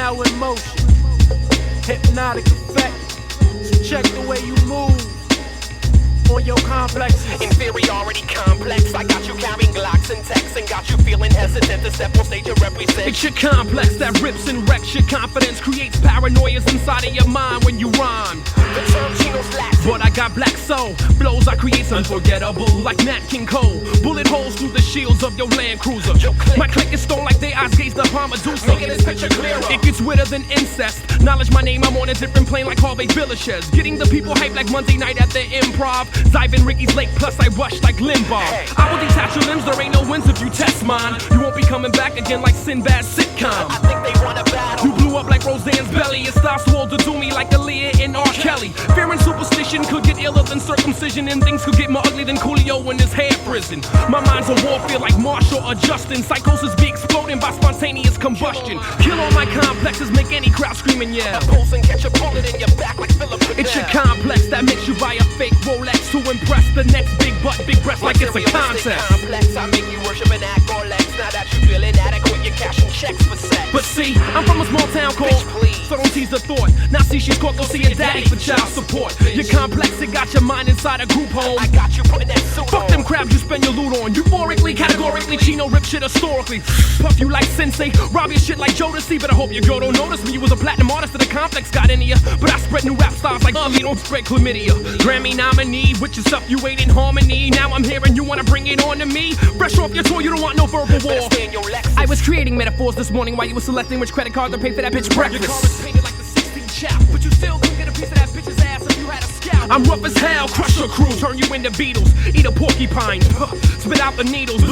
now in motion. Hypnotic effect. So check the way you move on your complexes. Inferiority complex. I got you carrying Glocks and texts and got you feeling hesitant to step on stage and represent. It's your complex that rips and wrecks your confidence, creates paranoias inside of your mind when you rhyme. The term Chino's Latin, but I got black soul. Flows I create unforgettable, like Nat King Cole. Bullet holes through the shields of your Land Cruiser. My click is stone like their eyes gaze upon Medusa. making this picture clearer. It gets weirder than incest. Knowledge my name, I'm on a different plane like Harvey Villachez. Getting the people hyped like Monday night at the Improv. Diving Ricky's Lake, plus I rush like Limbaugh. Hey. I will detach your limbs, there ain't no wins if you test mine. You won't be coming back again like Sinbad's sitcom. I think they want a battle. You blew up like Roseanne's belly. It stops to hold to do me like Aaliyah and R. Kelly. Fear and superstition could get iller than circumcision, and things could get more ugly than Coolio in his hair prison. My mind's a warfare like Marshall or Justin. Psychosis be exploding by spontaneous combustion. Kill all my complexes, make any crowd screaming, yeah. Pulse and catch a bullet in your back like Philip. It's your complex that makes you buy a fake Rolex to impress the next big butt, big breast like it's a contest. Complex, I make you worship an act or lex. Now that you feel inadequate, you're cashing checks for sex. But see, I'm from a small town called, Bitch, please. so don't tease the thought. Now see she's caught, go see her daddy for child support. Your complex, it got your mind inside a group home. I got you putting that suit Fuck on. them crabs you spend your loot on. Euphorically, categorically, Chino rip shit historically. Puff you like Sensei, rob your shit like Jodeci. But I hope your girl don't notice me. You was a platinum artist and the complex got into ya. But I spread new rap styles like you don't spread chlamydia. Grammy nominee, with your stuff you ain't in harmony. Now I'm here and you wanna bring it on to me. Fresh off your tour, you don't want no verbal war. Better stay in your Lexus. I was creating metaphors this morning while you were selecting which credit card to pay for that bitch breakfast. Your car is painted like the 16th chap, but you still couldn't get a piece of that bitch's ass if you had a scout. I'm rough as hell, crush your crew, turn you into Beatles, eat a porcupine, spit out the needles.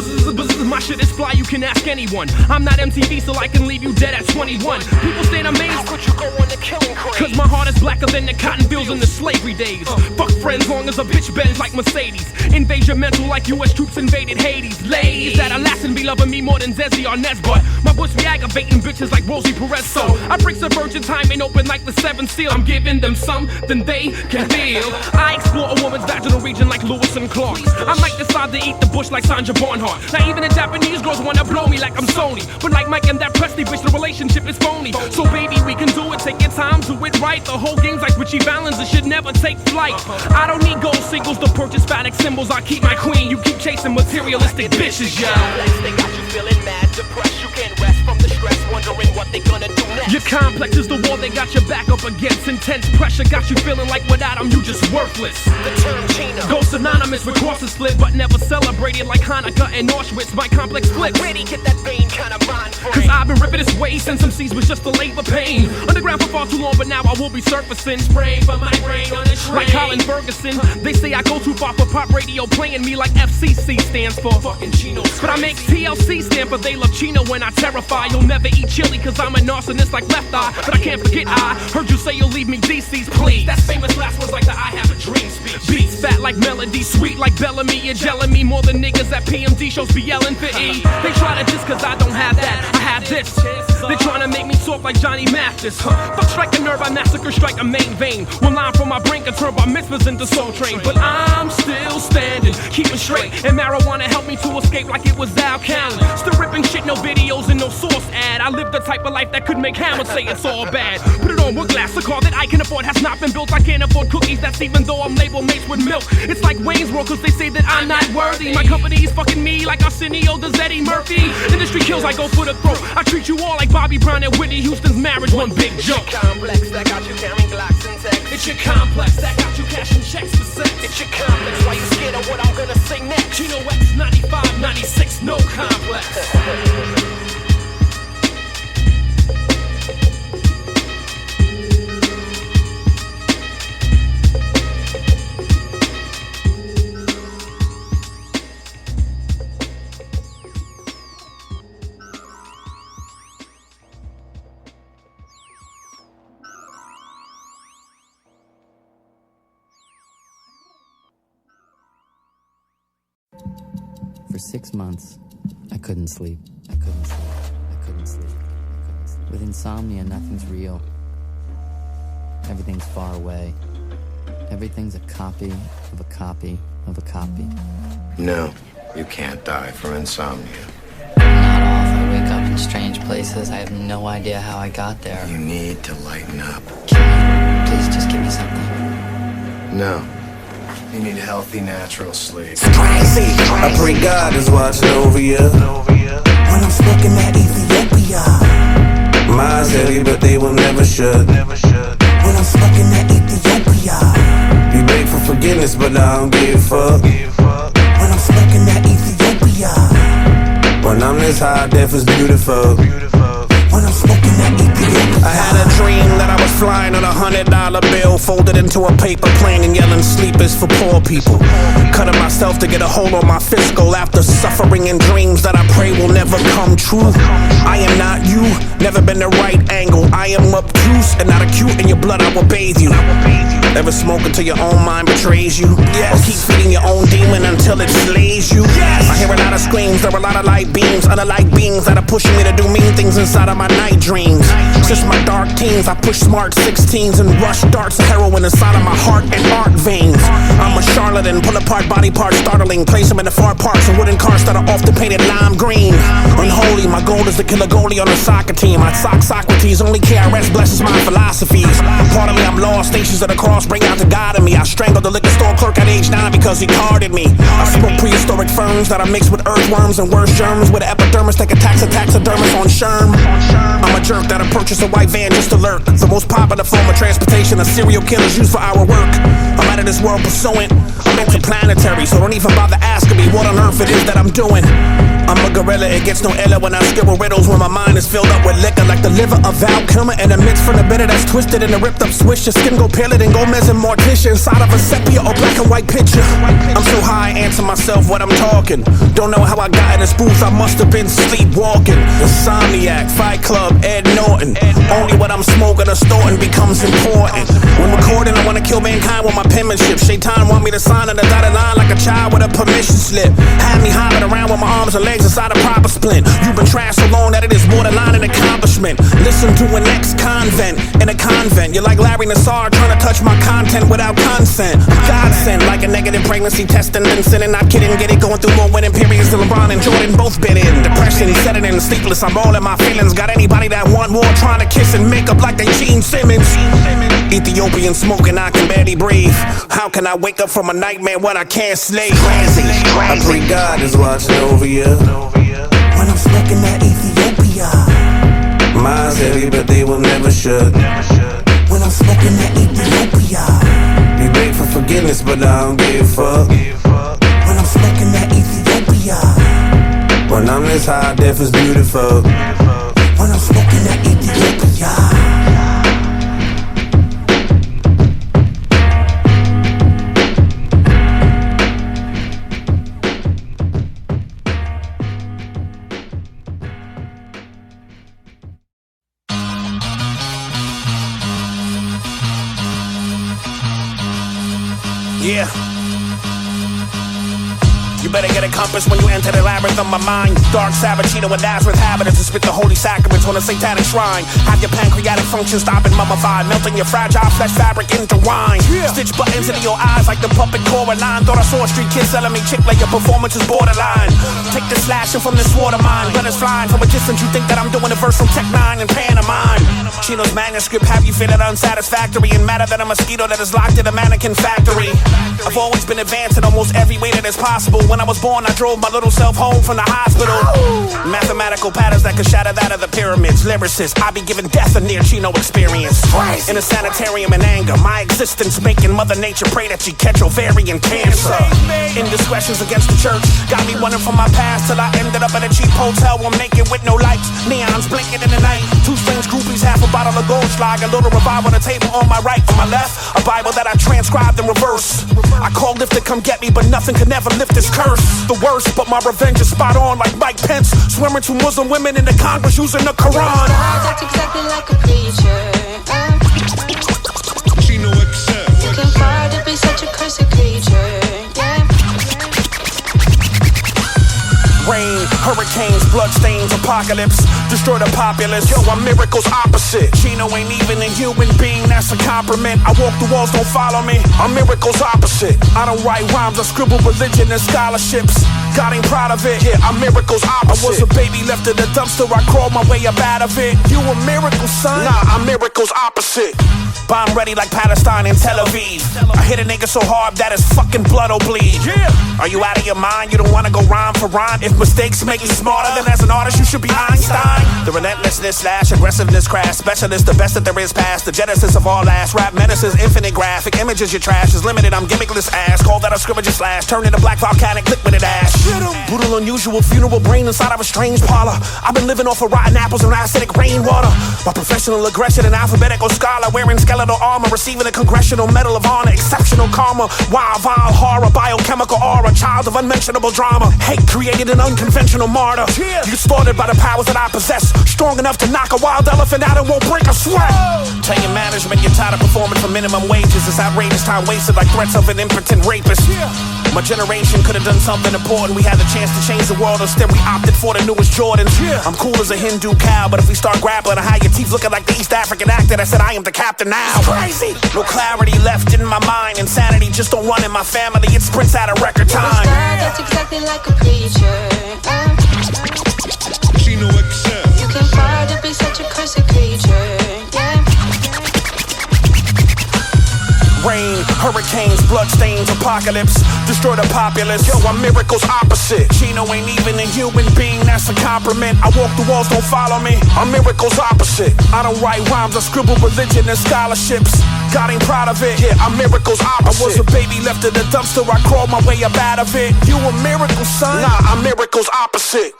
My shit is fly, you can ask anyone. I'm not MTV, so I can leave you dead at 21. People stand amazed. How could you go on the killing craze? Cause my heart is blacker than the cotton fields in the slavery days. Fuck friends long as a bitch bends like Mercedes. Invade your mental like US troops invaded Hades. Ladies that are lasting be loving me more than Zezzy or Nesbut. My bush be aggravating bitches like Rosie Perez. So I break subvergent time and open like the seventh seal. I'm giving them something they can feel. I explore a woman's vaginal region like Lewis and Clark. I might decide to eat the bush like Sandra Barnhart. Now even the Japanese girls wanna blow me like I'm Sony. But like Mike and that Presley bitch, the relationship is phony. So baby, we can do it, take your time, do it right. The whole game's like Richie Valens, it should never take flight. I don't need gold singles to purchase phallic symbols. I keep my queen, you keep chasing materialistic bitches, yeah. They got you feeling mad, depressed. You can't rest from the stress, wondering what they gonna do next. Your complex is the wall they got your back up against. Intense pressure got you feeling like without them you just worthless. The term Chino Go synonymous with crosses split, but never celebrated like Hanukkah and Auschwitz. My complex flips. Really get that vein kind of mind frame. Cause I've been ripping this way since some seas was just a labor pain. Underground for far too long, but now I will be surfacing. Spraying for my brain on the train. Like Colin Ferguson. They say I go too far for pop radio, playing me like FCC stands for fucking Chino. But I make TLC stand for they love Chino when I terrify. You'll never eat chili cause I'm a narcissist like Left Eye. But I can't forget I heard you say you'll leave me DC's, please. That's famous last words like the I have a dream speech. Beats fat like melody, sweet like Bellamy. You're gelling me more than niggas at PMD shows be yelling for E. They try to diss cause I don't have that, I have this. They tryna make me soft like Johnny Mathis. Fuck strike a nerve, I massacre, strike a main vein. One line from my brain can turn bar mitzvahs into Soul Train. But I'm still standing, keeping straight. And marijuana helped me to escape like it was Al Callen. Still ripping shit, no videos and no source ad. I live the type of life that could make Hammer say it's all bad. Put it on with glass, a car that I can afford has not been built. I can't afford cookies, that's even though I'm labeled mates with milk. It's like Wayne's World cause they say that I'm not worthy. My company's fucking me like Arsenio does Eddie Murphy. Industry kills, I go for the throat. I treat you all like Bobby Brown and Whitney Houston's marriage, one big joke. It's your complex that got you carrying Glocks and texts. It's your complex that got you cashing checks for sex. It's your complex, why you scared of what I'm gonna say next? Chino X 95, 96, no complex. For 6 months, I couldn't sleep. I couldn't sleep. I couldn't sleep. I couldn't sleep. With insomnia, nothing's real. Everything's far away. Everything's a copy of a copy of a copy. No, you can't die from insomnia. Not off, I wake up in strange places. I have no idea how I got there. You need to lighten up. Can you please just give me something? No. You need healthy, natural sleep. It's crazy. I pray God is watching over you. When I'm smoking that Ethiopia. Mine's heavy, but they will never should. When I'm smoking that Ethiopia. You beg for forgiveness, but I don't give a fuck. When I'm smoking that Ethiopia. When I'm this high, death is beautiful. When I'm smoking that Ethiopia. I had a dream that I was flying on $100 bill, folded into a paper plane and yelling sleep is for poor people. Cutting myself to get a hold on my fiscal after suffering in dreams that I pray will never come true. I am not you, never been the right angle. I am obtuse and not acute. In your blood I will bathe you. Ever smoke until your own mind betrays you? Yes. Or keep feeding your own demon until it slays you? Yes. I hear a lot of screams, there are a lot of light beams, unlike beings that are pushing me to do mean things inside of my night dreams. Since my dark teens, I push smart 16s and rush darts of heroin inside of my heart and art veins. I'm a charlatan, pull apart body parts startling, place them in the far parts of wooden cars that are often painted lime green. Unholy, my goal is to kill a goalie on a soccer team. I sock Socrates, only KRS blesses my philosophies. Part of me I'm lost, stations of the cross bring out the God in me. I strangled the liquor store clerk at age 9 because he carded me. I smoke prehistoric ferns that are mixed with earthworms and worse germs, with an epidermis take attacks of taxidermists on Sherm. I'm a jerk that'll purchase a white van just to lurk. The most popular form of transportation a serial killers use for our work. I'm out of this world pursuing. I'm interplanetary, so don't even bother asking me what on earth it is that I'm doing. I'm a gorilla, it gets no iller when I scribble riddles, when my mind is filled up with liquor like the liver of Val Kilmer and a mix from the bitter that's twisted in a ripped up swish. Your skin go paler than Gomez and Morticia inside of a sepia or black and white picture. I'm so high I answer myself what I'm talking. Don't know how I got in this booth, I must have been sleepwalking. Insomniac, Fight Club, Ed Norton. Only what I'm smoking or snorting becomes important. When recording I wanna kill mankind with my penmanship. Shaitan want me to sign on the dotted line like a child with a permission slip. Had me hopping around with my arms and legs inside a proper splint. You've been trash so long that it is borderline an accomplishment. Listen to an ex-convent in a convent. You're like Larry Nassar trying to touch my content without consent. I'm godsend like a negative pregnancy test and been sinning. Not kidding, get it going through more winning periods than LeBron and Jordan both been in. Depression, setting in, sleepless, I'm all in my feelings. Got anybody that want more trying to kiss and make up like they Gene Simmons. Ethiopian smoking, I can barely breathe. How can I wake up from a nightmare when I can't sleep? Crazy. I pray God is watching over you. When I'm smoking that Ethiopia. Mine's heavy, but they will never should. When I'm smoking that Ethiopia. You beg for forgiveness, but I don't give a fuck. When I'm smoking that Ethiopia. When I'm this high, death is beautiful. When I'm smoking that Ethiopia. Yeah. You better get a compass when you enter the labyrinth of my mind. Dark Sabatino with Nazareth habitants to spit the holy sacraments on a satanic shrine. Have your pancreatic function stopping mummified, melting your fragile flesh fabric into wine. Stitch buttons into your eyes like the puppet Coraline. Thought I saw a street kid selling me chick like your performance is borderline. Take the slashing from this water mine. Gunners flying from a distance, you think that I'm doing a verse from Tech 9 and pantomime. Chino's manuscript have you feeling unsatisfactory and matter than a mosquito that is locked in a mannequin factory. I've always been advanced in almost every way that is possible. When I was born, I drove my little self home from the hospital. Mathematical patterns that could shatter that of the pyramids. Lyricists, I be giving death a near Chino experience. In a sanitarium in anger, my existence making Mother Nature pray that she catch ovarian cancer. Indiscretions against the church got me running from my past till I ended up at a cheap hotel room naked with no lights. Neons blinking in the night. Two strange groupies, half a bottle of Goldschlag, a little revival on the table on my right. On my left, a Bible that I transcribed in reverse. I called Lift to come get me, but nothing could never lift this curse. The worst, but my revenge is spot on like Mike Pence, swearing to Muslim women in the Congress using the Quran. That's exactly like a preacher. Chino XL. Looking far to be such a cursed creature. Rain, hurricanes, bloodstains, apocalypse, destroy the populace. Yo, I'm miracles opposite. Chino ain't even a human being, that's a compliment. I walk the walls, don't follow me. I'm miracles opposite. I don't write rhymes, I scribble religion and scholarships. God ain't proud of it. Yeah, I'm miracles opposite. I was a baby left in the dumpster, I crawled my way up out of it. You a miracle, son? Nah, I'm miracles opposite. Bomb ready like Palestine and Tel Aviv. I hit a nigga so hard that his fucking blood'll bleed. Yeah. Are you out of your mind? You don't wanna go rhyme for rhyme? If mistakes make you smarter, then as an artist you should be Einstein. The relentlessness slash aggressiveness crash specialist, the best that there is past the genesis of all last rap menaces, infinite graphic images. Your trash is limited. I'm gimmickless ass. Call that a scrimmage slash. Turn into black volcanic liquid ash. Brutal, unusual funeral brain inside of a strange parlor. I've been living off of rotten apples and acidic rainwater. My professional aggression, an alphabetical scholar wearing skeletal armor, receiving a congressional medal of honor, exceptional karma, wild, vile horror, biochemical aura, child of unmentionable drama. Hate created an unconventional martyr. You slaughtered by the powers that I possess, strong enough to knock a wild elephant out and won't break a sweat. Tell your management you're tired of performing for minimum wages. It's outrageous, time wasted like threats of an impotent rapist. My generation could have done something important. We had the chance to change the world, instead we opted for the newest Jordans. I'm cool as a Hindu cow, but if we start grappling, I hide your teeth looking like the East African actor that said I am the captain now. Crazy. No clarity left in my mind. Insanity just don't run in my family. It sprints out of record time. That's exactly like a preacher. Chino XL. You can fire to be such a cursed creature. Yeah. Rain, hurricanes, bloodstains, apocalypse, destroy the populace. Yo, I'm miracles opposite. Chino ain't even a human being, that's a compliment. I walk the walls, don't follow me. I'm miracles opposite. I don't write rhymes, I scribble religion and scholarships. God ain't proud of it. Yeah, I'm miracles opposite. I was a baby left in the dumpster, I crawled my way up out of it. You a miracle, son? Nah, I'm miracles opposite.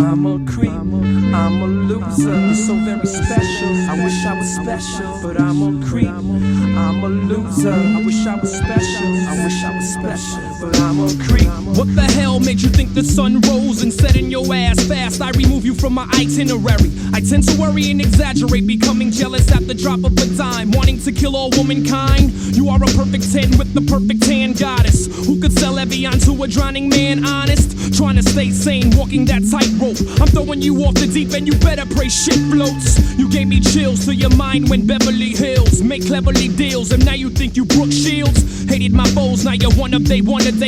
I'm a creep, I'm a loser. You're so very special. I wish I was special, but I'm a creep, I'm a loser. I wish I was special. I wish I was special, but I'm a creep. What the hell made you think the sun rose and set in your ass fast? I remove you from my itinerary. I tend to worry and exaggerate, becoming jealous at the drop of a dime, wanting to kill all womankind. You are a perfect 10 with the perfect tan goddess, who could sell Evian to a drowning man, honest. Trying to stay sane, walking that tightrope. I'm throwing you off the deep end, you better pray shit floats. You gave me chills to your mind when Beverly Hills make cleverly deals, and now you think you Brooke Shields. Hated my foes, now you're one of they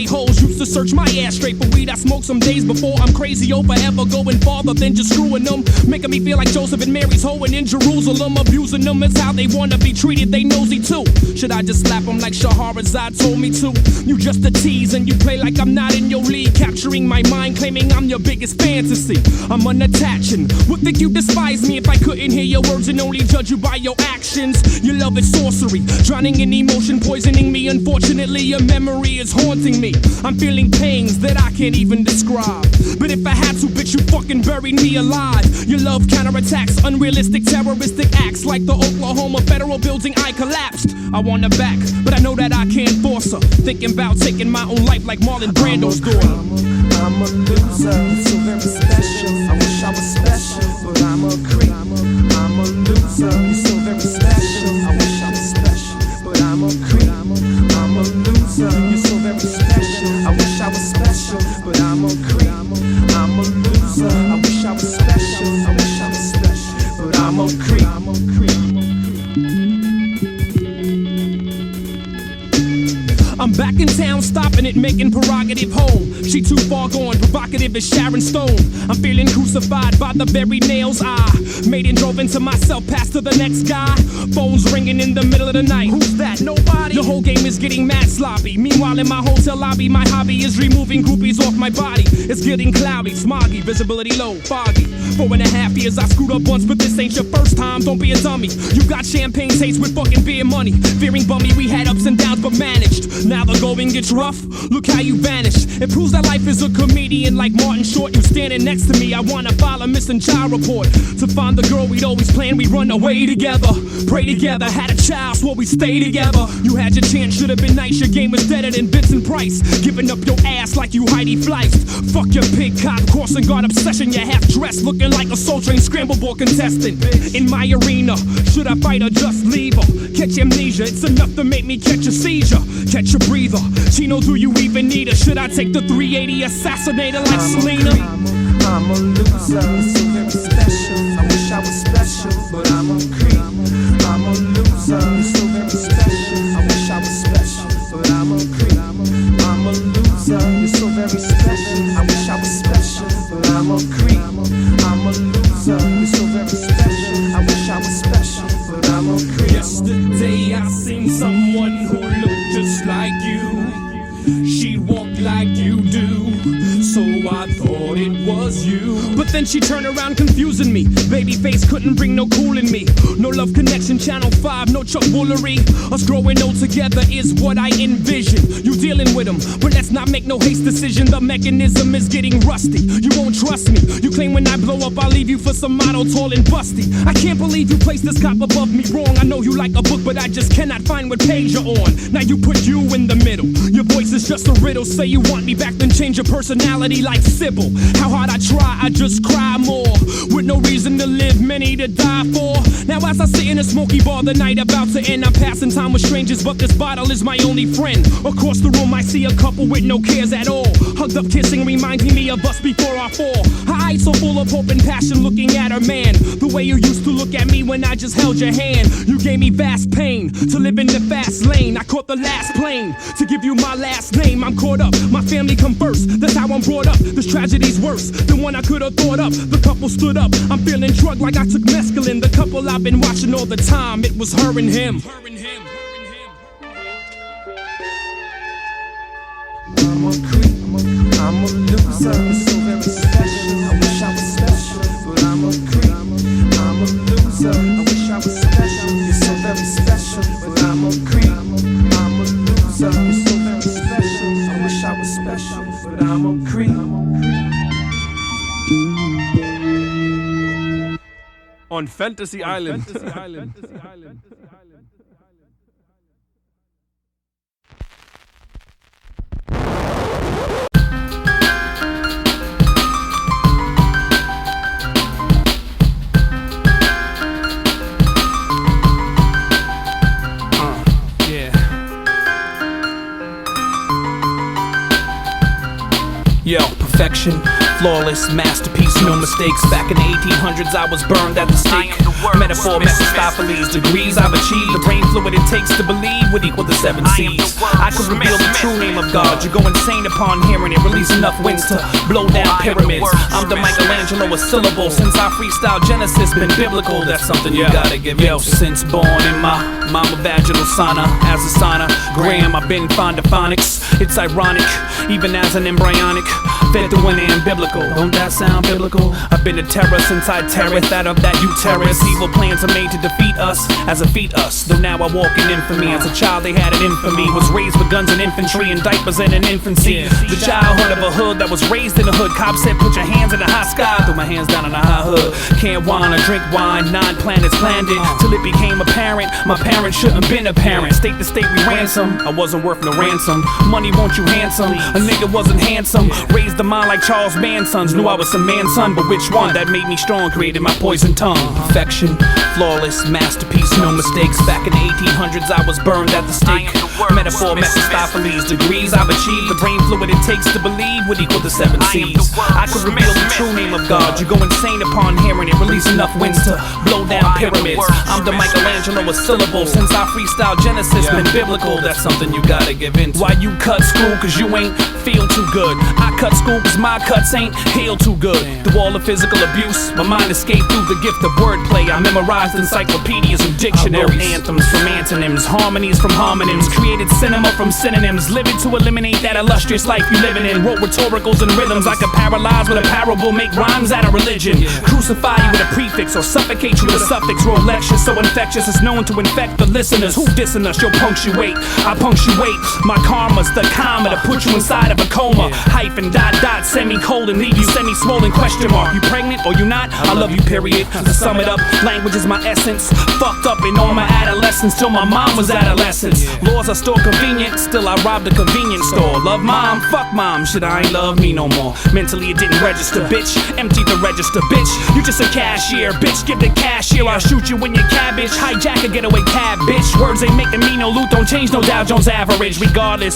hoes. Used to search my ass straight for weed I smoked some days before. I'm crazy over ever going farther than just screwing them, making me feel like Joseph and Mary's hoeing in Jerusalem. Abusing them is how they wanna be treated, they nosy too. Should I just slap them like Shahrazad told me to? You just a tease and you play like I'm not in your league, capturing my mind, claiming I'm your biggest fantasy. I'm unattached and would think you despise me if I couldn't hear your words and only judge you by your actions. Your love is sorcery, drowning in emotion, poisoning me. Unfortunately, your memory is haunting me. I'm feeling pains that I can't even describe, but if I had to, bitch, you fucking buried me alive. Your love counterattacks unrealistic terroristic acts, like the Oklahoma federal building I collapsed. I want her back, but I know that I can't force her. Thinking about taking my own life like Marlon Brando's daughter. I'm a loser, so very special. I wish I was special, but I'm a creep. I'm a loser, you're so very special. I wish I was special, but I'm a creep. I'm a loser, you're so very special. I wish I was special, but I'm a creep. I'm a loser, I wish I was special. I wish I was special, but I'm a creep. I'm a creep. I'm back in town, stopping it, making prerogative home. She too far gone, provocative as Sharon Stone. I'm feeling crucified by the very nails I made and drove into myself, past to the next guy. Phones ringing in the middle of the night. Who's that? Nobody. The whole game is getting mad sloppy. Meanwhile in my hotel lobby, my hobby is removing groupies off my body. It's getting cloudy, smoggy, visibility low, foggy. 4.5 years I screwed up once, but this ain't your first time. Don't be a dummy. You got champagne taste with fucking beer money. Fearing bummy, we had ups and downs but managed. now the going gets rough. Look how you vanish. It proves that life is a comedian like Martin Short. You standing next to me. I wanna file a missing child report to find the girl we'd always planned we'd run away together, pray together, had a child, swore we'd stay together. You had your chance, should have been nice. Your game was deader than Vincent Price, giving up your ass like you Heidi Fleist. Fuck your pig cop, crossing guard obsession. You're half dressed, looking like a Soul Train scramble ball contestant. In my arena, should I fight or just leave her? Catch amnesia, it's enough to make me catch a seizure. Catch a breather, Chino, do you even need her? Should I take the 380 assassinator like Selena? I'm a loser, so very special. I wish I was special, but I'm a creep. I'm a loser, so very special. I wish I was special, but I'm a creep. I'm a loser, you're so very special. I wish I was special, but I'm a creep. I'm a loser, you're so very special. I wish I was special, but I'm a creep. Yesterday I seen someone who looked just like you. She walked like you do, so I thought it was you. But then she turned around confusing me. Babyface couldn't bring no cool in me. No love connection, Channel 5, no Chuck Woolery. Us growing old together is what I envision. You dealing with them, but let's not make no haste decision. The mechanism is getting rusty. You won't trust me. You claim when I blow up I'll leave you for some model tall and busty. I can't believe you placed this cop above me wrong. I know you like a book, but I just cannot find what page you're on. Now you put you in the middle. Your voice is just a riddle. Say you want me back, then change your personality like Sybil. How hard I try, I just cry more. With no reason to live, many to die for. Now as I sit in a smoky bar, the night about to end, I'm passing time with strangers, but this bottle is my only friend. Across the room I see a couple with no cares at all, hugged up kissing, reminding me of us before our fall. Her eyes so full of hope and passion, looking at her man, the way you used to look at me when I just held your hand. You gave me vast pain to live in the fast lane. I caught the last plane to give you my last name. I'm caught up, my family come first, that's how I'm brought up. This tragedy's worse than one I could have thought up. The couple stood up, I'm feeling drugged like I took mescaline. The couple I've been watching all the time, it was her and him. I'm a creep, I'm a loser, so very special. I wish I was special, but I'm a creep. I'm a loser, I wish I was special. You're so very special, but I'm a creep. I'm a loser, you're so very special. I wish I was special, but I'm a creep. On Fantasy Island. Yo, perfection, flawless, masterpiece, no mistakes. Back in the 1800s, I was burned at the stake. Metaphor, Mephistopheles, degrees I've achieved. The brain fluid it takes to believe would equal the 7 C's. I could reveal the true name of God. You go insane upon hearing it. Release enough winds to blow down pyramids. I'm the Michelangelo of syllable. Since I freestyle Genesis, been biblical. That's something you gotta give yo. Since born in my mama vaginal sauna, as a sonogram, I've been fond of phonics. It's ironic, even as an embryonic. Fed through an biblical. Don't that sound biblical? I've been a terror since I terrorist out of that uterus. Evil plans are made to defeat us as a fetus. Though now I walk in infamy. As a child they had an infamy. Was raised with guns and infantry and diapers in an infancy. The childhood of a hood that was raised in a hood. Cops said put your hands in the high sky. Threw my hands down in the high hood. Can't whine or drink wine. 9 planets planned it till it became apparent my parents shouldn't been a parent. State to state we ransom. I wasn't worth no ransom. Money won't you handsome? A nigga wasn't handsome. Raised the mind like Charles Manson's. Knew I was some man's son, but which one? That made me strong, created my poison tongue. Perfection, flawless, masterpiece, no mistakes. Back in the 1800s I was burned at the stake. Metaphor, Mephistopheles, degrees I've achieved. The brain fluid it takes to believe would equal the 7 C's. I could reveal the true name of God. You go insane upon hearing it. Release enough winds to blow down pyramids. I'm the Michelangelo of syllable. Since I freestyle Genesis, been biblical. That's something you gotta give into. Why you cut school? Cause you ain't feel too good. I cut school cause my cuts ain't healed too good. Through all the physical abuse, my mind escaped through the gift of wordplay. I memorized encyclopedias and dictionaries. Anthems from antonyms, harmonies from homonyms. Created cinema from synonyms. Living to eliminate that illustrious life you living in. Wrote rhetoricals and rhythms. I could paralyze with a parable, make rhymes out of religion. Crucify you with a prefix or suffocate you with a suffix. Roll lectures so infectious it's known to infect the listeners. Who dissing us? You'll punctuate. I punctuate. My karma's the comma to put you inside of a coma. Hyphen, dot, dot, semicolon, leave you semi-swollen question mark. You pregnant or you not? I love you, period. To sum it up, language is my essence. Fucked up in all my adolescence till my mom was adolescence. Laws are still convenient, still I robbed a convenience store. Love mom, fuck mom, shit I ain't love me no more. Mentally it didn't register, bitch. Empty the register, bitch. You just a cashier, bitch. Give the cashier, I'll shoot you in your cabbage. Hijack a getaway cab, bitch. Words ain't making me no loot, don't change no Dow Jones average. Regardless,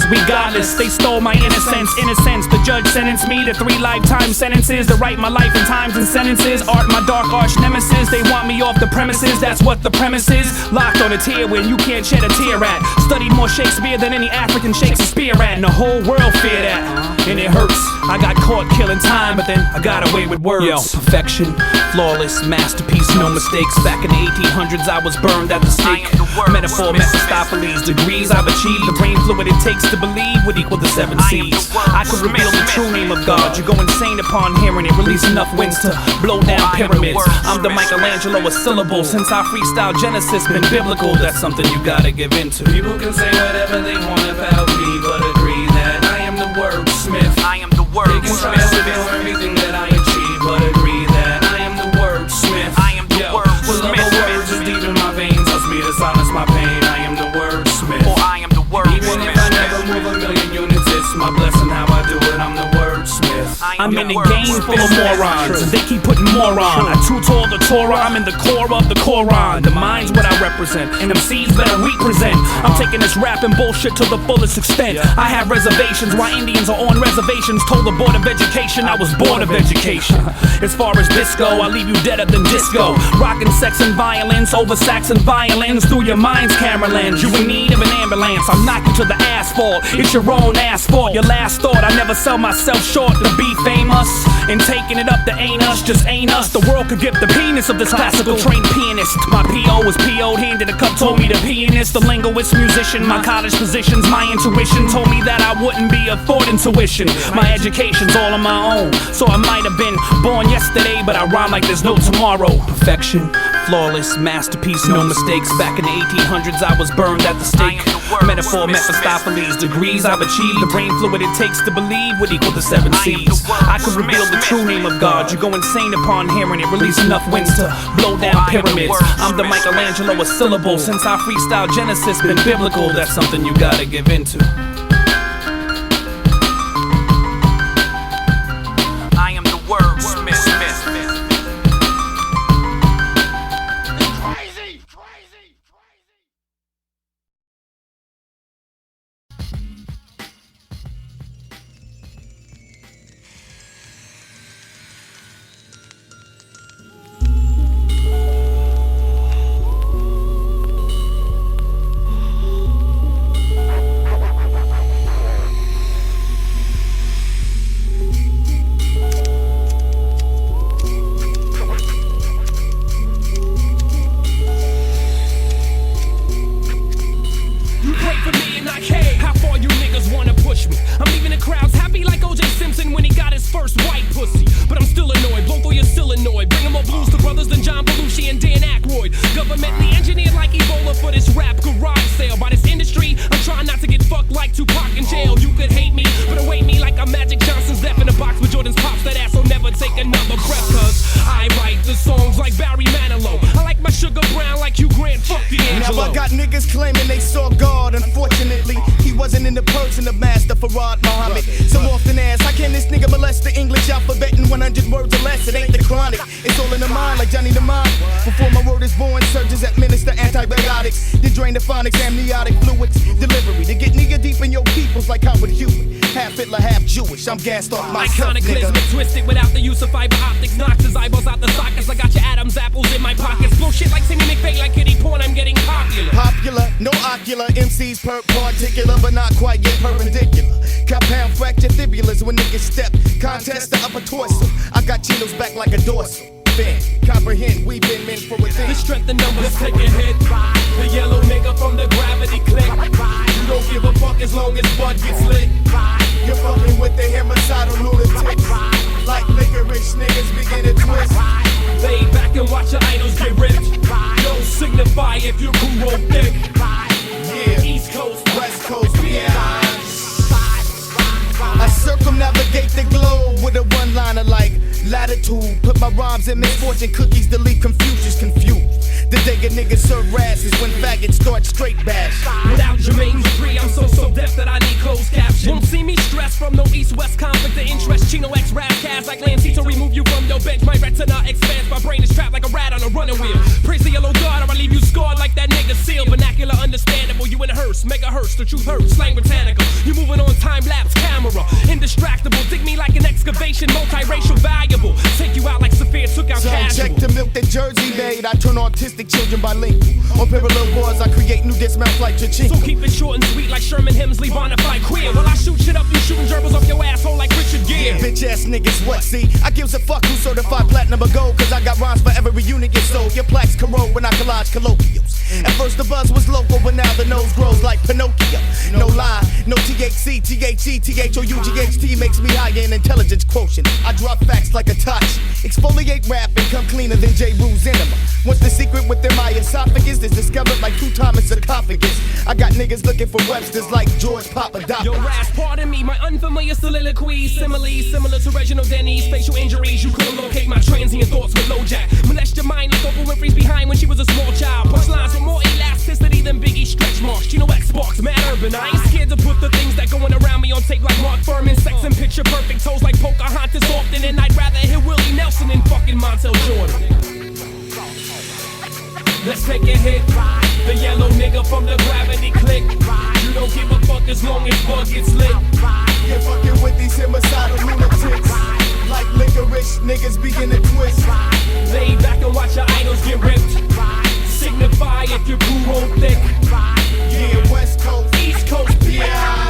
they stole my innocence. The judge sentenced me to 3 lifetime sentences to write my life in times and sentences. Art my dark arch nemesis. They want me off the premises, that's what the premise is. Locked on a tear when you can't shed a tear at. Studied more Shakespeare than any African Shakespeare at. And the whole world fear that, and it hurts. I got caught killing time, but then I got away with words. Yo, perfection, flawless, masterpiece, no mistakes. Back in the 1800s I was burned at the stake. Metaphor, Mephistopheles, degrees I've achieved. The brain fluid it takes to believe would equal the 7 C's. I could reveal the true name of God. You go insane upon hearing it. Release enough winds to blow down pyramids. I'm the Michelangelo of syllables. Since I freestyle Genesis been biblical. That's something you gotta give into. People can say whatever they want about me, but agree that I am the wordsmith. I am the wordsmith. They can try to reveal everything that I achieve, but agree that I am the wordsmith. I am the wordsmith. The love of words is deep in my veins. Helps me to silence my pain. I am the wordsmith. For I am the wordsmith. Even if I never move a million units, it's my blessing how I do it. I'm the wordsmith. I'm in a game full of morons, and they keep putting more on. I tutor the Torah, I'm in the core of the Quran. The mind's what I represent, and MCs better represent. I'm taking this rap and bullshit to the fullest extent. I have reservations, why Indians are on reservations. Told the Board of Education I was bored of education. As far as disco, I leave you deader than disco. Rockin' sex and violence over sax and violins through your mind's camera lens. You in need of an ambulance, I'll knock you to the asphalt. It's your own asphalt. Your last thought, I never sell myself short to be famous. And taking it up to ain't us, just ain't us. The world could get the penis of this classical trained pianist. My P.O. was P.O.'d, handed a cup, told me the pianist. The linguist, musician, my college positions, my intuition told me that I wouldn't be a thought intuition. My education's all on my own, so I might have been born yesterday, but I rhyme like there's no tomorrow. Perfection, flawless, masterpiece, no mistakes. Back in the 1800s I was burned at the stake. Metaphor, Mephistopheles, degrees I've achieved. The brain fluid it takes to believe would equal the 7 C's. I could reveal the true name of God. You go insane upon hearing it. Release enough winds to blow down pyramids. I'm the Michelangelo of syllables. Since I freestyle Genesis been biblical. That's something you gotta give into. I am the wordsmith. Amniotic fluids, delivery to get nigga deep in your peoples like Howard Hewitt. Half Hitler, half Jewish. I'm gassed off myself, Iconicalism nigga. twisted without the use of fiber optics. Knocks his eyeballs out the sockets. I got your Adam's apples in my pockets. Blow shit like Timmy McVeigh, like kitty porn. I'm getting popular. Popular, no ocular, MCs per particular, but not quite yet perpendicular. Compound fracture fibulas when niggas step. Contest the upper torso. I got Chino's back like a dorsal. Bend, comprehend, we've been meant for a thing. The strength in numbers take a hit. The yellow nigga from the gravity click. You don't give a fuck as long as bud gets lit. You're fucking with the homicidal lunatics. Like licorice niggas begin to twist. Lay back and watch your idols get ripped. Don't signify if your crew roll thick. Yeah, East Coast, West Coast, yeah. I circumnavigate the globe with a one-liner like latitude. Put my rhymes in misfortune cookies to leave Confucius confused. The day a nigga serve rass is when faggots start straight bash. Without Jermaine Dupri, I'm so deaf that I need closed captions. Won't see me stressed from no east-west conflict of interest. Chino X rap cast like Lancey to remove you from your bench. My retina expands, my brain is trapped like a rat on a running wheel. Praise the yellow god or I leave you scarred like that nigga seal. Vernacular understandable, you in a hearse, megahertz, the truth hurts, slang botanical. You moving on time-lapse camera, indistractable. Dig me like an excavation, multiracial, valuable. Take you out like Sophia took out casual. Check the milk that Jersey made. I turn autistic children bilingual. On parallel boards, I create new dismounts like Chachinko. So keep it short and sweet like Sherman Hemsley, bonafide queer. While I shoot shit up, you shooting gerbils off your asshole like Richard Gere. Bitch ass niggas, what see? I gives a fuck who certified platinum or gold, cause I got rhymes for every unit you sold. Your plaques corrode when I collage colloquials. At first the buzz was local, but now the nose grows like Pinocchio. No lie, no THC, THE, THOUGHT makes me higher in intelligence quotient. I drop facts like a touch, exfoliate rap and come cleaner than J. Rue's enema. Once the secret within my esophagus is discovered like two Thomas sarcophagus, I got niggas looking for Websters like George Papadopoulos. Yo, raps, pardon me, my unfamiliar soliloquies, similes, similar to Reginald Denny's facial injuries. You couldn't locate my transient thoughts with low jack. Molest your mind like Oprah Winfrey's behind when she was a small child. Punchlines with more elasticity than Biggie stretch marks. Chino X sparks, mad urban. I ain't scared to put the things that going around me on tape like Mark Furman. Sex and picture perfect toes like Pocahontas often, and I'd rather hear Willie Nelson than fucking Montel Jordan. Let's take a hit. The yellow nigga from the gravity click. You don't give a fuck as long as bug gets lit. You're fucking with these homicidal lunatics. Like licorice, niggas begin to twist. Lay back and watch your idols get ripped. Signify if your crew roll thick. Yeah, West Coast, East Coast, yeah.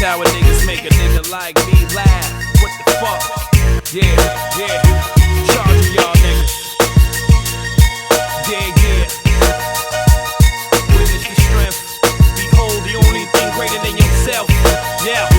Coward niggas make a nigga like me laugh. What the fuck? Yeah, yeah. Charge of y'all niggas. Yeah, yeah. Witness the strength. Behold the only thing greater than yourself. Yeah.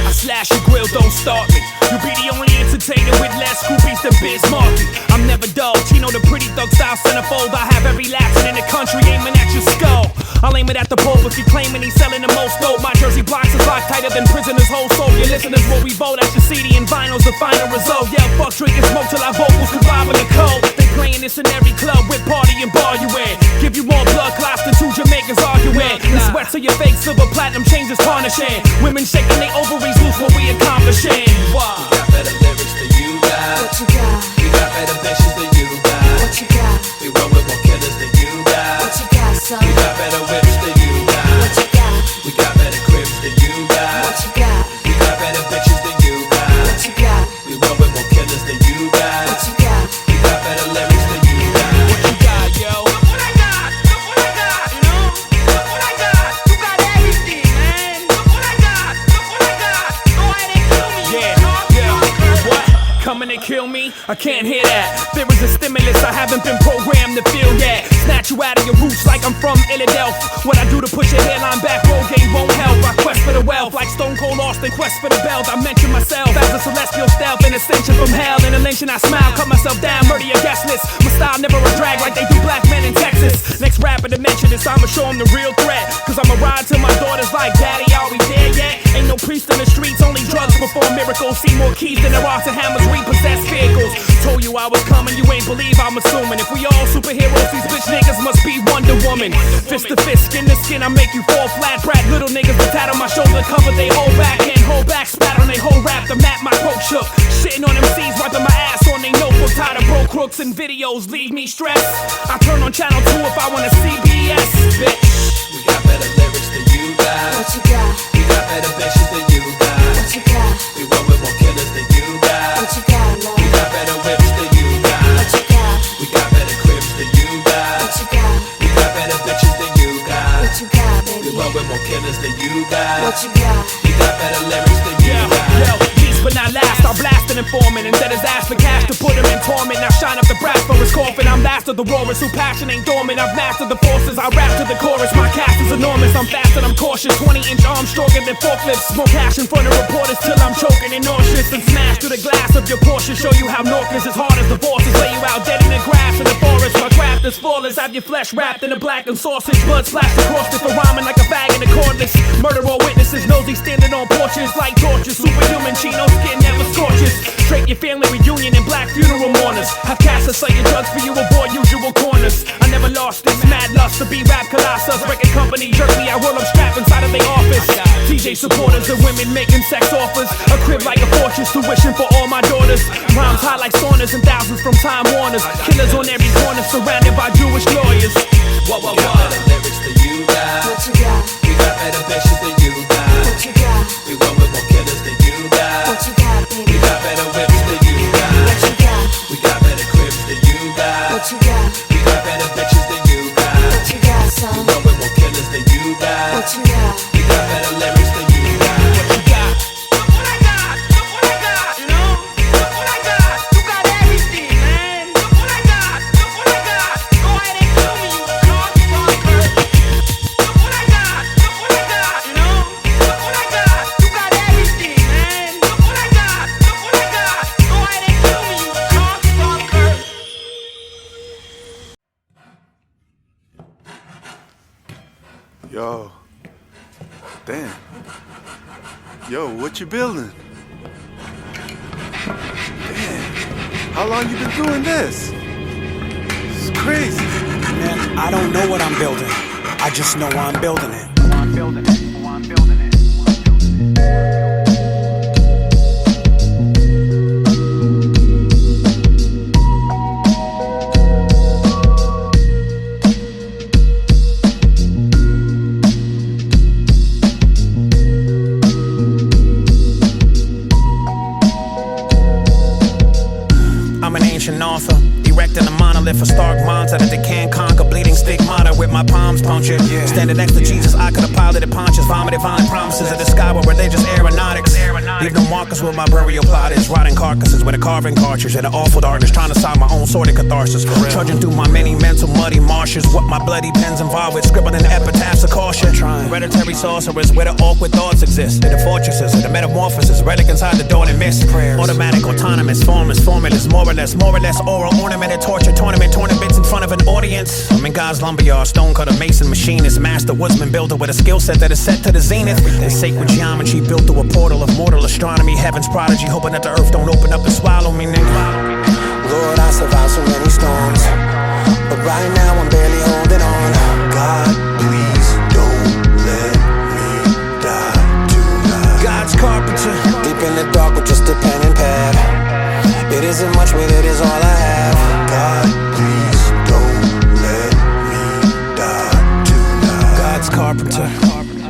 I slash your grill, don't start me. You be the only entertainer with less groupies than Biz Markie. I'm never dull. Chino the pretty thug style centerfold. I have every Latin in the country aiming at your skull. I'll aim it at the pole if you claiming he's selling the most dope. My jersey blocks is locked tighter than prisoners' whole soul. Your listeners will revolt at your CD and vinyl's the final result. Yeah, fuck drinking smoke till our vocals survive in the cold. They playing this in every club with party and bar you in. Give you more blood clots than two Jamaicans arguing. The sweat to your fake silver platinum changes tarnishing. Women shaking their ovaries loose what we accomplishing. Wow. We got better lyrics than you got. What you got? We got better bitches than you got. What you got? We roll with more killers than you got. What you got, son? We got better whips than you got. What you got? We got better cribs than you got. What you got? We got better bitches than you got. What you got? We roll with more killers than you got. What you got? We got better lyrics than you got. What you got, yo? Look what I got, look what I got, you know? Look what I got, you got everything, man. Look what I got, look what I got. Go ahead and kill me. Yeah, yeah. What? Coming to kill me? me? I can't hear that. There is a stimulus I haven't been programmed to feel yet. Snatch you out of your roots like I'm from Philadelphia. What I do to push your hairline back, roll game won't help. I quest for the wealth like Stone Cold Austin, quest for the belt. I mention myself as a celestial stealth, an ascension from hell. In a lynching I smile, cut myself down, murder your guest list. My style never a drag like they do black men in Texas. Next rapper to mention this, I'ma show him the real threat. Cause I'ma ride till my daughter's like, Daddy, are we there yet? Ain't no priest in the streets, only drugs perform miracles. See more keys than there are to hammers, repossess vehicles. Told you I was coming, you ain't believe I'm assuming. If we all superheroes, these bitch niggas must be Wonder Woman. Fist to fist, skin to skin, I make you fall flat. Brat little niggas that tat on my shoulder, cover they whole back. Can't hold back, spat on they whole rap. The map, my coat shook. Shitting on MCs, wiping my ass on they notebook. Tired of broke crooks and videos, leave me stressed. I turn on channel 2 if I want a CBS, bitch. We got better lyrics than you got. What you got? We got better bitches than you got. What you got? We roll with more killers than you got. What you got, love? We got better whips than you got. What you got? We got better cribs than you got. What you got? We got better bitches than you got. What you got, We baby? roll with more killers than you got. What you got? We got better lyrics than you got. Yo, peace but not last, I'll blast an informant and then his ass for cash to put him in torment. Now shine up the brass for his coffin. I'm master the roarers who passion ain't dormant. I've mastered the forces, I rap to the chorus. My cast is enormous, I'm fast and I'm cautious. 20-inch arms stronger than forklifts. Smoke hash in front of reporters till I'm choking and nauseous. And smash through the glass of your Porsche. Show you how Nork is as hard as the forces. Lay you out dead in the grass in the forest. My craft is flawless, have your flesh wrapped in a blackened sausage. Blood splashed across it for rhyming like a bag in the cordless. Murder all witnesses, nosy standing on porches like torches. Superhuman Chino skin never scorches. Straight your family reunion and black funeral mourners. Have cast of your drugs for you, avoid usual corners. I never lost this mad lust to be rap colossus. Record company jerk me, I roll up strap inside of their office. TJ supporters and women making sex offers. A crib like a fortress, tuition for all my daughters. Rhymes high like saunas and thousands from Time Warners. Killers on every corner surrounded by Jewish lawyers. What? We got better lyrics than you got. What you got? We got better bitches than you got. What you got? We roll with more killers than you got. What you got, baby? We got better whips than you got. What you got? We got better cribs than you got. What you got? We got better bitches than you got. What you got, son? We roll with more killers than you got. What you got? We got better lyrics than you got. What you got? Look what I got, look what I got, you know? Look what I got, you got everything, man. Look what I got, look what I got. Go ahead and kill me, you cocksucker. Look what I got, you know? Look what I got, you got everything, man. Look what I got, Go ahead and kill me, you cocksucker. Yo. Damn. Yo, what you building? Damn. How long you been doing this? It's crazy. Man, I don't know what I'm building. I just know I'm building it. Author, erecting a monolith for stark minds that they can't conquer. Bleeding stigmata with my palms punctured. Standing next to Jesus, I could have piloted ponchos, vomited vine promises of the sky with religious aeronautics. Leave no markers where my burial plot is. Rotting carcasses with a carving cartridge in the awful darkness, trying to solve my own sordid catharsis. Trudging through my many mental muddy marshes. What my bloody pens involved with, scribbling epitaphs of caution. Hereditary sorcerers where the awkward thoughts exist. In the fortresses of the metamorphosis, relic inside the door and mist. Automatic, autonomous, formless, formulas, more or less oral, ornamented, torture, tournaments in front of an audience. I'm in God's lumberyard, stonecutter, mason, machinist, master woodsman, builder with a skill set that is set to the zenith. And sacred geometry built through a portal of mortal astronomy, heaven's prodigy, hoping that the earth don't open up and swallow me, nigga. Lord, I survived so many storms, but right now I'm barely holding on. God, please don't let me die tonight. God's carpenter, deep in the dark with just a pen and pad. It isn't much, but it is all I have. God, please don't let me die tonight. God's carpenter,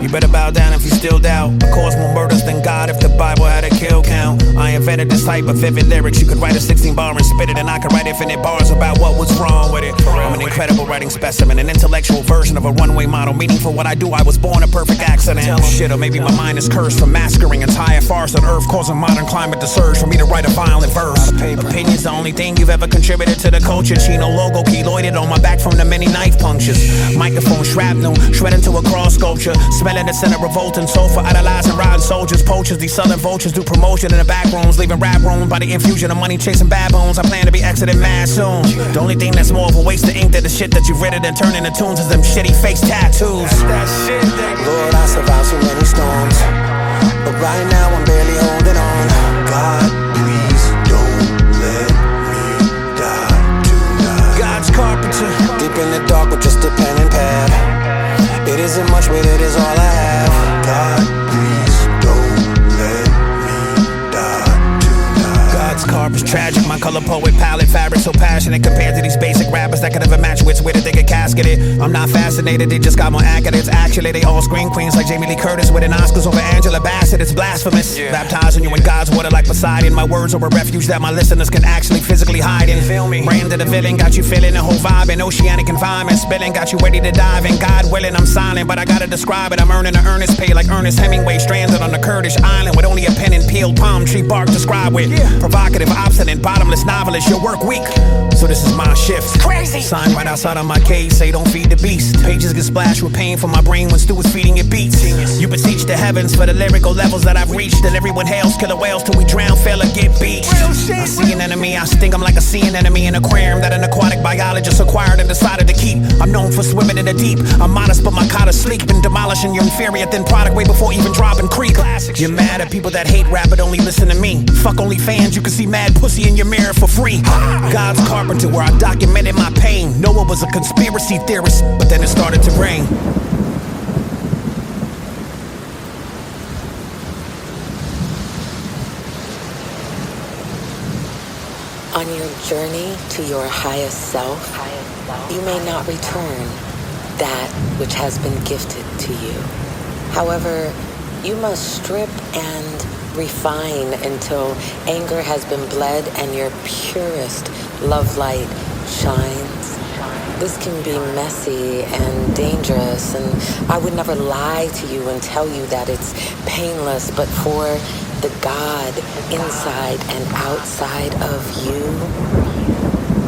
you better bow down if you still doubt. I cause more murders than God if the Bible had a kill count. I invented this type of vivid lyrics. You could write a 16 bar and spit it, and I could write infinite bars about what was wrong with it. I'm an incredible writing specimen, an intellectual version of a runway model. Meaning for what I do, I was born a perfect accident. Shit, or maybe my mind is cursed from massacring entire forests on Earth, causing modern climate to surge for me to write a violent verse. Opinion's the only thing you've ever contributed to the culture. Chino logo keloided on my back from the many knife punctures. Microphone shrapnel, shredded to a cross sculpture. Smelling the scent of revolting sulfur, idolizing riding soldiers. Poachers, these southern vultures do promotion in the back rooms, leaving rap rooms by the infusion of money chasing baboons. I plan to be exiting mad soon. The only thing that's more of a waste of ink than the shit that you've written and turned into tunes is them shitty face tattoos. That shit, Lord, I survived so many storms, but right now I'm barely holding on. God, please don't let me die tonight. God's carpenter, deep in the dark with just a pen and pad. It isn't much, but it is all I have. God, please don't let me die tonight. God's carp is tragic, my color poet palette, fabric so passionate compared to these basic rappers that could never match wits with it, they get casketed. I'm not fascinated, they just got more accolades. Actually, they all scream queens like Jamie Lee Curtis winning Oscars over Angela Bassett. It's blasphemous. Baptizing you in God's water like Poseidon. My words are a refuge that my listeners can actually physically hide in. Feel me? Brand the villain, got you feeling the whole vibe in oceanic environment. Spilling, got you ready to dive in. God willing, I'm silent, but I gotta describe it. I'm earning an earnest pay like Ernest Hemingway, stranded on a Kurdish island with only a pen and peeled palm tree bark to scribe with. Provocative, obstinate, bottomless novelist. Your work weak, so this is my shift. Crazy. Sign right outside of my cage, say don't feed the beast. Pages get splashed with pain from my brain when Stu is feeding it beats. You beseech the heavens for the lyrical levels that I've reached, and everyone hails killer whales till we drown, fail or get beached. I see an enemy, I sting him like a sea anemone in an aquarium that an aquatic biologist acquired and decided to keep. I'm known for swimming in the deep. I'm modest, but my cot is sleek. Been demolishing your inferior thin product way before even dropping creep. You're mad at people that hate rap but only listen to me. Fuck only fans, you can see mad pussy in your mirror for free. God's carpenter, where I documented my pain. Noah was a conspiracy theorist, but then it started to rain. On your journey to your highest self, you may not return that which has been gifted to you. However, you must strip and refine until anger has been bled and your purest love light shines. This can be messy and dangerous, and I would never lie to you and tell you that it's painless, but for the God inside and outside of you,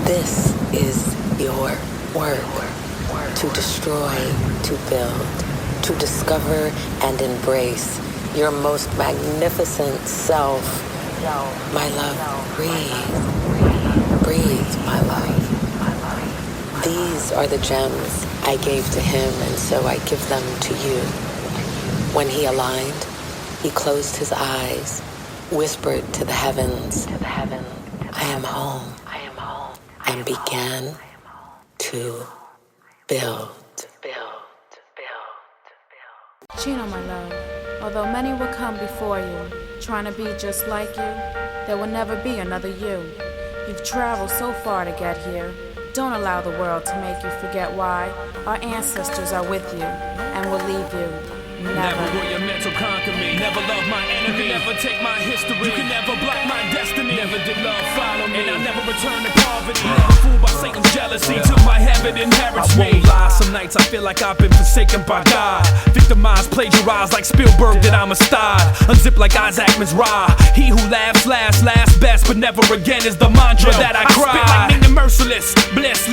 this is your work. To destroy, to build, to discover and embrace your most magnificent self. My love, breathe, breathe, my love. These are the gems I gave to him, and so I give them to you. When he aligned, he closed his eyes, whispered to the heavens, I am home, and began to build. Chino, my love, although many will come before you, trying to be just like you, there will never be another you. You've traveled so far to get here. Don't allow the world to make you forget why. Our ancestors are with you and will leave you. Never will your mental conquer me. Never love my enemy. You can never take my history. You can never block my destiny. Never did love follow me. And I never return to poverty. Never fooled by Satan's jealousy. Till my heaven inherits me. I won't lie, some nights I feel like I've been forsaken by God. Victimized, plagiarized like Spielberg that I'm a star. Unzipped like Isaac Mizrahi. He who laughs last best, but never again is the mantra that I cry. I spit like mean the merciless. Bliss,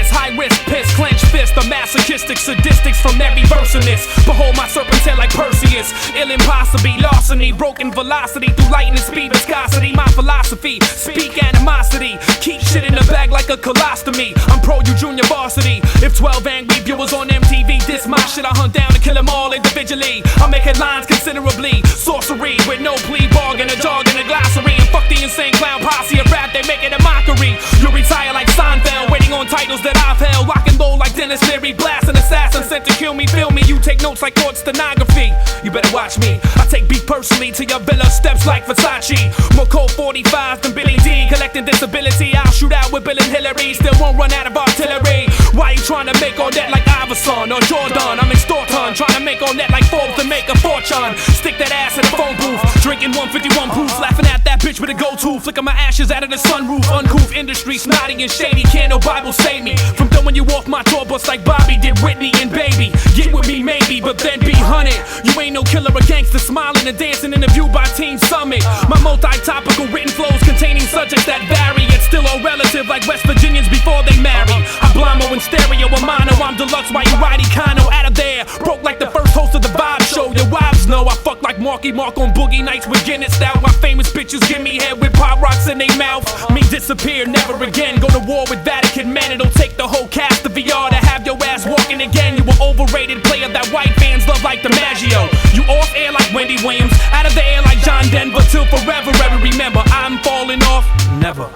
high risk, piss, clenched fist. The masochistic sadistics from every verse in this. Behold my serpent's head like Perseus. Ill impossibly, larceny, broken velocity through lightning speed, viscosity. My philosophy, speak animosity. Keep shit in the bag like a colostomy. I'm pro you junior varsity. If 12 angry viewers on MTV diss my shit, I hunt down and kill them all individually. I make headlines considerably. Sorcery with no plea bargain, a jargon, a glossary. And fuck the insane clown posse of rap, they make it a mockery. You retire like Seinfeld, waiting on titles that I've held. Rock and roll like Dennis Leary, blast an assassin sent to kill me. Feel me, you take notes like court stenography. You better watch me. I take beef personally to your villa, steps like Versace. More cold 45s than Billy D. Collecting disability, I'll shoot out with Bill and Hillary. Still won't run out of artillery. Why you trying to make all that like Iverson or Jordan? I'm extorting, trying to make all that like Forbes to make a fortune. Stick that ass in the phone booth, drinking 151 proofs, laughing at that bitch with a go-to, flicking my ashes out of the sunroof. Uncouth industry, snotty and shady, can't no Bible save me from throwing you off my tour bus like Bobby did Whitney and Baby. Get with me maybe, but then be hunted. You ain't no killer or gangster, smiling and dancing in a view by Team Summit. My multi-topical written flows containing subjects that vary, yet still all relative like West Virginians before they marry. I blimmo in stereo, a mono, I'm deluxe, why you riding h.i.n.o out of there? Broke like the first host of the Vibe Show. Your wives know I fuck like Marky Mark on Boogie Nights with Guinness style. My famous bitches give me head with pop rocks in their mouth. Me disappear, never again. Go to war with Vatican men. It'll take the whole cast of VR to have your ass walking again. You were overrated player that white fans love like DiMaggio. You off air like Wendy Williams, out of the air like John Denver. Till forever, ever remember I'm falling off. Never.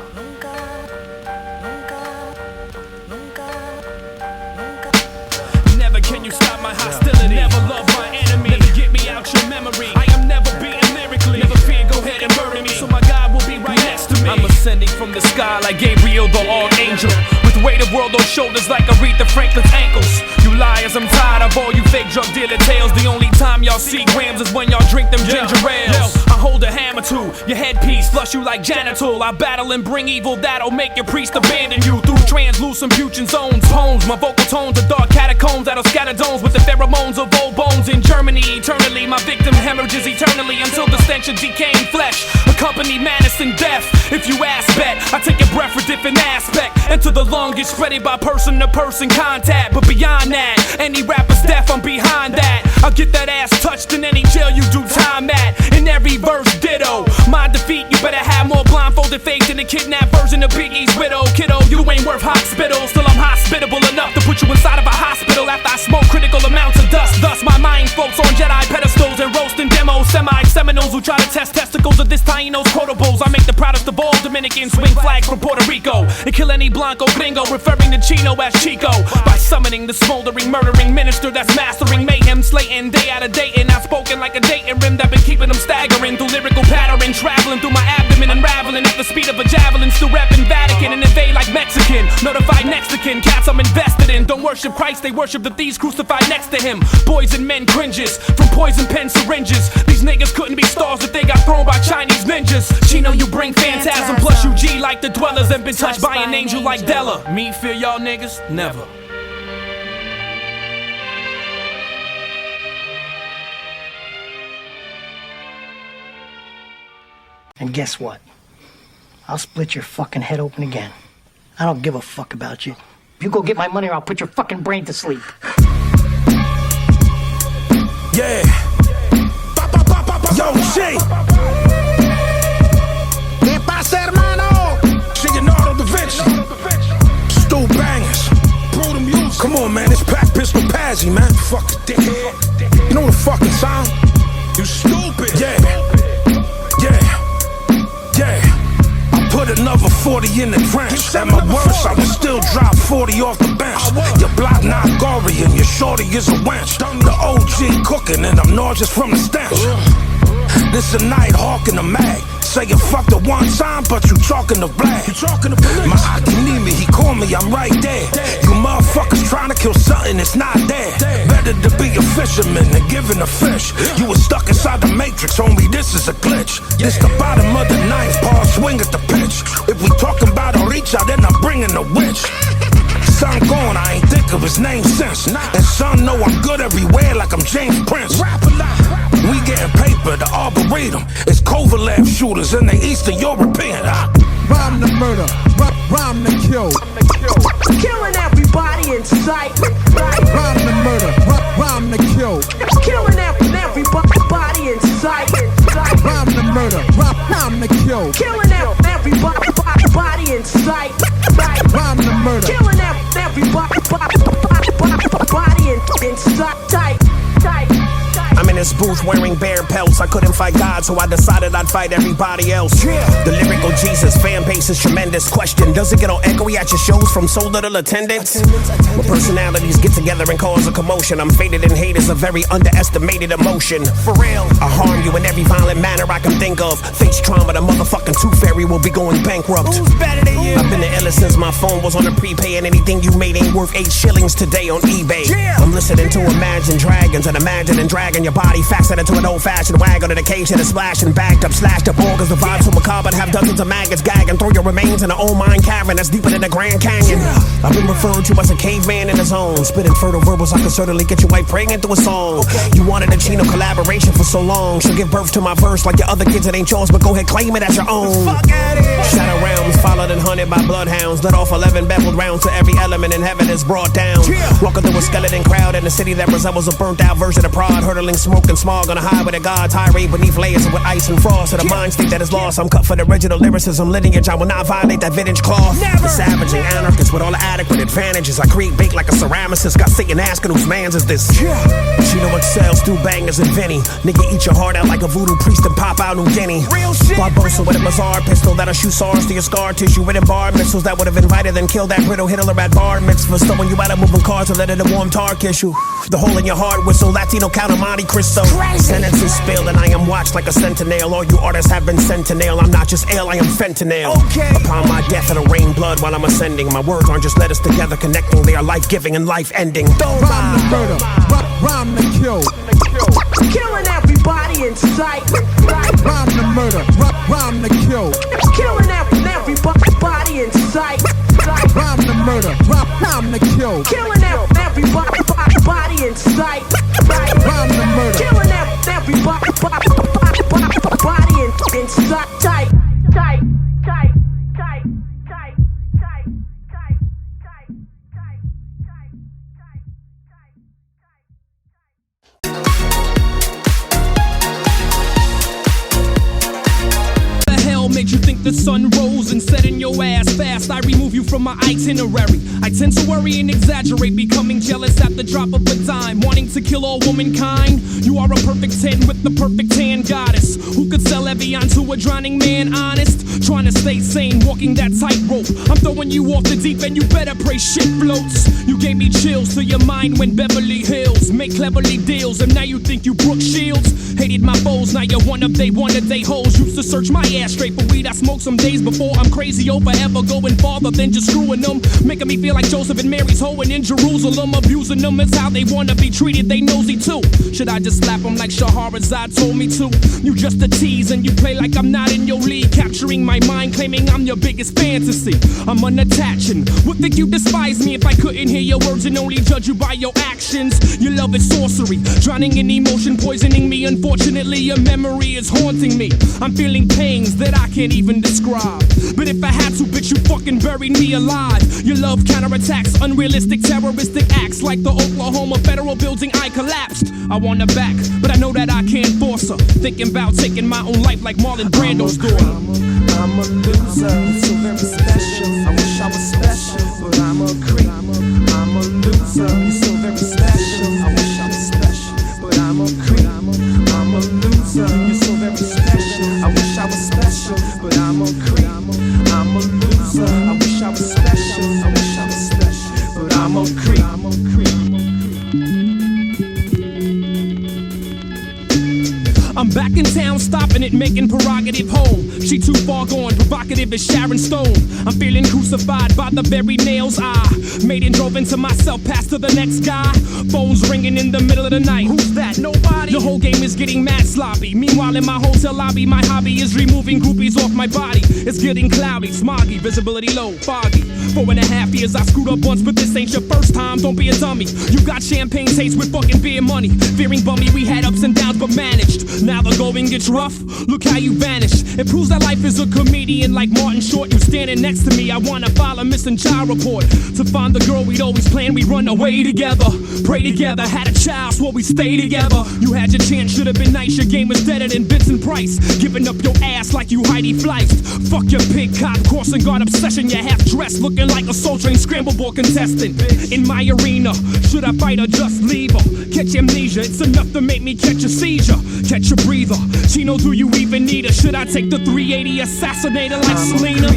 Never can you stop my hostility. Never love my enemy. Never get me out your memory. I am never beaten lyrically. Never fear, go ahead and murder me. So my God will be right next to me. I'm ascending from the sky like Gabriel the Archangel, with the weight of world on shoulders like Aretha Franklin's ankles. You liars, I'm tired of all you fake drug dealer tales. The only time y'all see grams is when y'all drink them ginger ales. I hold a hammer to your headpiece, flush you like Janitol. I battle and bring evil that'll make your priest abandon you through translucent putrid zones. Poems, my vocal tones are dark catacombs that'll scatter domes with the pheromones of old bones. In Germany, eternally, my victim hemorrhages eternally until the stench of decaying flesh accompany madness and death. If you ask bet, I take your breath for different aspect. Enter the longest, spread it by person to person contact. But beyond that, any rapper's death, I'm behind that. I'll get that ass touched in any jail you do time at. In every verse, ditto. My defeat, you better have more blindfolded faith than a kidnapped version of Biggie's widow. Kiddo, you ain't worth hospital. Still I'm hospitable enough to put you inside of a hospital after I smoke critical amounts of dust. Thus my mind floats on Jedi pedestals and roasting demos. Semi-Seminoles who try to test testicles of this h.i.n.o's quotables. I make the proudest of all Dominicans swing flags from Puerto Rico and kill any Blanco gringo referring to Chino as Chico by summoning the smoldering, murdering minister that's mastering mayhem, slating day out of day and outspoken like a dating rim that been keeping them staggering through lyrical pattern, traveling through my abdomen, unraveling at the speed of a javelin, still rapping Vatican and invade like Mexican, notified next to kin, cats I'm invested in. Don't worship Christ, they worship the thieves crucified next to him. Boys and men cringes from poison pen syringes. These niggas couldn't be stars if they got thrown by Chinese ninjas. Chino, you bring phantasm, plus you G like the dwellers and been touched by an angel like Della. Me fear y'all niggas? Never. And guess what? I'll split your fucking head open again. I don't give a fuck about you. You go get my money or I'll put your fucking brain to sleep. Yeah. Yo, G. ¿Qué pasa, hermano? G&R Da Vinci. Stu Bangers. Brutal music. Come on, man. It's Pac Pistol Pazzy, man. Fuck dickhead. You know the fucking time? You stupid. Yeah. Put another 40 in the trench. At my worst, I would still drop 40 off the bench. Your block not gory and your shorty is a wench. The OG cooking and I'm nauseous from the stench. This a night hawking a mag. Saying fuck the one time, but you talking to black. My Aki need me, he call me, I'm right there. You motherfuckers trying to kill something that's not there. Better to be a fisherman than giving a fish. You was stuck inside the matrix, homie, this is a glitch. This the bottom of the ninth, Paul swing at the pitch. If we talking about a reach out, then I'm bringing the witch. Son gone, I ain't think of his name since. And son know I'm good everywhere like I'm James Prince. We getting paper, the Arboretum. It's Kovalev shooters and they Eastern European. Rhyme to murder, rhyme to kill. Killing everybody in sight. Rhyme to murder, rhyme to kill. Killing everybody in sight. Rhyme to murder, rhyme to kill. Killing everybody in sight. Rhyme to murder. Killing everybody in sight. I'm in this booth wearing bear pelts. I couldn't fight God, so I decided I'd fight everybody else. The lyrical Jesus, fan base is tremendous. Question, does it get all echoey at your shows from so little attendance? When personalities get together and cause a commotion, I'm faded and hate is a very underestimated emotion. For real, I harm you in every violent manner I can think of. Face trauma, the motherfucking tooth fairy will be going bankrupt. Who's better than you? I've been the illest since my phone was on a prepay, and anything you made ain't worth 8 shillings today on eBay. I'm listening to Imagine Dragons and imagining dragging your body faster into an old-fashioned wagon, and a cage that is splashing, backed up, slashed up organs. The vibes so macabre, have dozens of maggots gagging. Throw your remains in an old mine cavern that's deeper than the Grand Canyon. I've been referred to as a caveman in the zone, spitting fertile verbals. I can certainly get your wife pregnant through a song. You wanted a Chino collaboration for so long, she'll give birth to my verse like your other kids. It ain't yours, but go ahead, claim it as your own. Shadow realms followed and hunted by bloodhounds, let off 11 beveled rounds to every element in heaven is brought down. Walking through a skeleton crowd in a city that resembles a burnt out version of Prague, hurtling smoke and smog on a highway to God, tirade beneath layers with ice and frost. In a mind state that is lost, I'm cut for the original lyricism lineage. I will not violate that vintage cloth. The savage and anarchist with all the adequate advantages. I create bake like a ceramicist, got Satan asking whose mans is this. Chino XL, Stu Bangers and Vinny. Nigga eat your heart out like a voodoo priest and pop out New Guinea. Real shit. Barbosa with a bizarre pistol that'll shoot SARS to your scar tissue with bar missiles that would have invited and killed that brittle Hitler at bar mitzvahs. Throwing you out of moving cars to let it a warm tar kiss you. The hole in your heart whistle, Latino count of Monte Cristo. Sentences spilled and I am watched like a sentinel. All you artists have been sent to nail. I'm not just ill, I am fentanyl. Upon my death it'll rain blood while I'm ascending. My words aren't just letters together connecting. They are life-giving and life-ending. Rhyme to murder, rhyme to kill. Killing everybody in sight. Rhyme to murder, rhyme to kill. Killing everybody in sight. Rhyme to murder, rhyme to kill. Killing everybody in sight. Rhyme to murder. Killing everybody in sight. Tight. Made you think the sun rose and set in your ass fast. I remove you from my itinerary. I tend to worry and exaggerate, becoming jealous at the drop of a dime, wanting to kill all womankind. You are a perfect 10 with the perfect tan goddess, who could sell Evian to a drowning man, honest. Trying to stay sane, walking that tightrope. I'm throwing you off the deep end, you better pray shit floats. You gave me chills to your mind when Beverly Hills make cleverly deals, and now you think you Brooke Shields. Hated my foes, now you're one of they hoes. Used to search my ass straight for weed I smoked some days before. I'm crazy over ever going farther than just screwing them, making me feel like Joseph and Mary's hoeing in Jerusalem. Abusing them is how they wanna be treated, they nosy too. Should I just slap them like Shahrazad told me to? You just a tease and you play like I'm not in your league, capturing my mind, claiming I'm your biggest fantasy. I'm unattached and would think you despise me if I couldn't hear your words and only judge you by your actions. Your love is sorcery, drowning in emotion, poisoning me. Unfortunately, your memory is haunting me. I'm feeling pains that I can't even describe, but if I had to, bitch, you fucking buried me alive. Your love counterattacks unrealistic terroristic acts, like the Oklahoma federal building I collapsed. I want her back, but I know that I can't force her. Thinking about taking my own life like Marlon Brando's daughter. I'm a loser, so very special. I wish I was special, but I'm a creep. I'm a loser, you're so very special. I wish I was special, but I'm a creep. I'm a loser, you're so very special. I wish I was special, but I'm a creep. I'm a loser, I wish I was special. I wish I was special, but I'm a creep. I'm back in town, stopping it, making prerogative home. She too far gone, provocative as Sharon Stone. I'm feeling crucified by the very nails I made and drove into myself, past to the next guy. Phones ringing in the middle of the night. Who's that? Nobody. The whole game is getting mad sloppy. Meanwhile in my hotel lobby, my hobby is removing groupies off my body. It's getting cloudy, smoggy, visibility low, foggy. 4.5 years I screwed up once, but this ain't your first time, don't be a dummy. You got champagne taste with fucking beer money. Fearing bummy, we had ups and downs but managed. Now the going gets rough, look how you vanished. It proves that that life is a comedian like Martin Short. You standing next to me, I wanna file a missing child report to find the girl we'd always planned we'd run away together, pray together, had a child, swore we stay together. You had your chance, should've been nice. Your game was deader than Vincent Price, giving up your ass like you Heidi Fleist. Fuck your pig cop, crossing guard obsession. You're half dressed, looking like a Soul Train scramble ball contestant in my arena. Should I fight or just leave her? Catch amnesia, it's enough to make me catch a seizure. Catch a breather, Chino, do you even need her? Should I take the 380 assassinator like Selena?